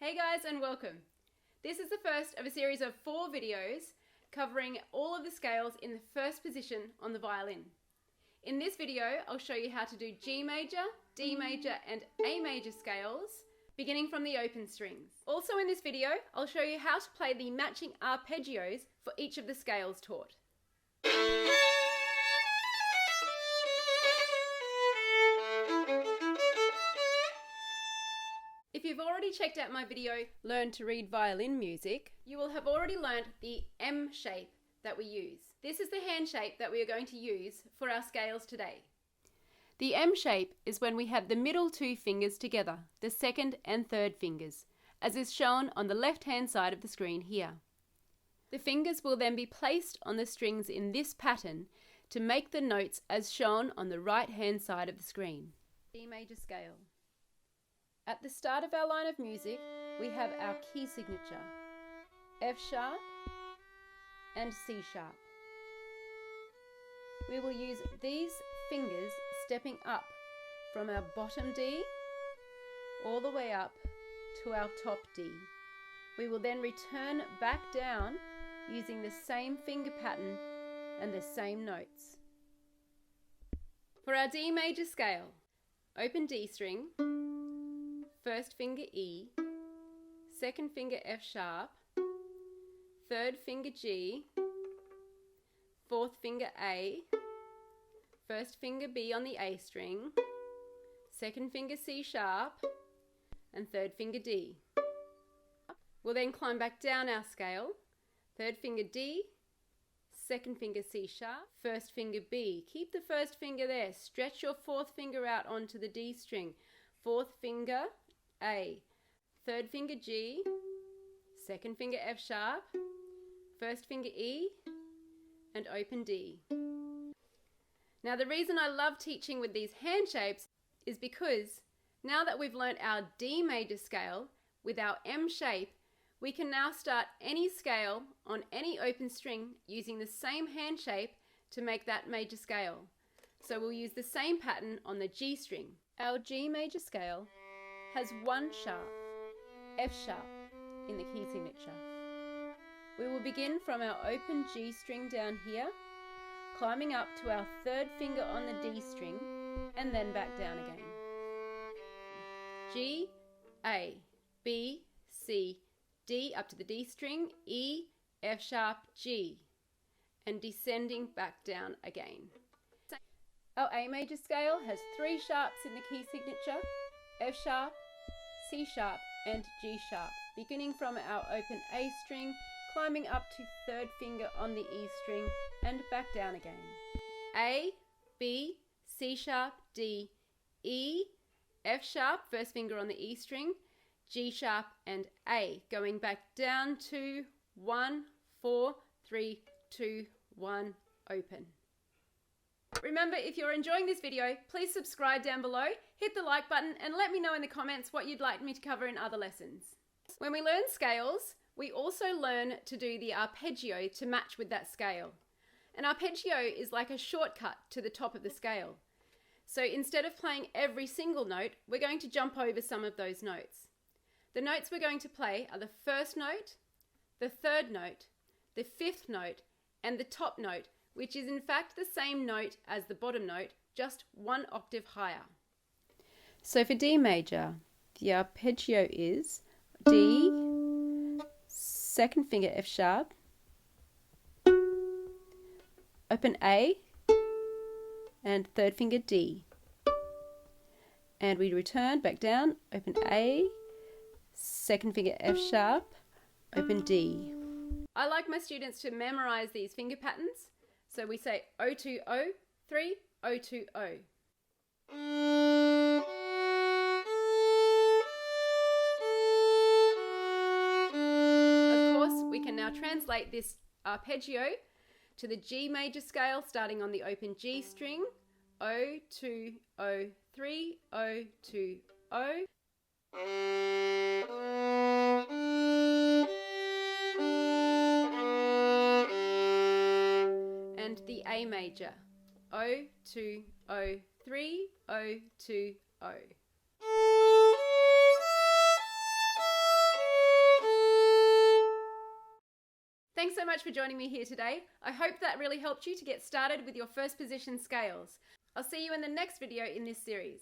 Hey guys, and welcome. This is the first of a series of 4 videos covering all of the scales in the first position on the violin. In this video, I'll show you how to do G major, D major and A major scales, beginning from the open strings. Also in this video, I'll show you how to play the matching arpeggios for each of the scales taught. If you've already checked out my video, Learn to Read Violin Music, you will have already learned the M shape that we use. This is the hand shape that we are going to use for our scales today. The M shape is when we have the middle 2 fingers together, the second and third fingers, as is shown on the left-hand side of the screen here. The fingers will then be placed on the strings in this pattern to make the notes as shown on the right-hand side of the screen. D major scale. At the start of our line of music, we have our key signature, F sharp and C sharp. We will use these fingers stepping up from our bottom D all the way up to our top D. We will then return back down using the same finger pattern and the same notes. For our D major scale, open D string, first finger E, second finger F sharp, third finger G, fourth finger A, first finger B on the A string, second finger C sharp, and third finger D. We'll then climb back down our scale, third finger D, second finger C sharp, first finger B. Keep the first finger there, stretch your fourth finger out onto the D string, fourth finger A, third finger G, second finger F sharp, first finger E, and open D. Now the reason I love teaching with these hand shapes is because now that we've learnt our D major scale with our M shape, we can now start any scale on any open string using the same hand shape to make that major scale. So we'll use the same pattern on the G string. Our G major scale has 1 sharp, F sharp, in the key signature. We will begin from our open G string down here, climbing up to our third finger on the D string, and then back down again. G, A, B, C, D up to the D string, E, F sharp, G, and descending back down again. Our A major scale has 3 sharps in the key signature, F sharp, C sharp and G sharp, beginning from our open A string, climbing up to third finger on the E string and back down again. A, B, C sharp, D, E, F sharp, first finger on the E string, G sharp and A, going back down to 1, 4, 3, 2, 1, open. Remember, if you're enjoying this video, please subscribe down below, hit the like button and let me know in the comments what you'd like me to cover in other lessons. When we learn scales, we also learn to do the arpeggio to match with that scale. An arpeggio is like a shortcut to the top of the scale. So instead of playing every single note, we're going to jump over some of those notes. The notes we're going to play are the first note, the third note, the fifth note, and the top note, which is in fact the same note as the bottom note, just 1 octave higher. So for D major, the arpeggio is D, second finger F sharp, open A, and third finger D. And we return back down, open A, second finger F sharp, open D. I like my students to memorize these finger patterns. So we say 0 2 0, 3, 0 2 0. Of course, we can now translate this arpeggio to the G major scale starting on the open G string, 0 2 0 3, 0 2 0. And the A major, 0 2 0 3, 0 2 0. Thanks so much for joining me here today. I hope that really helped you to get started with your first position scales. I'll see you in the next video in this series.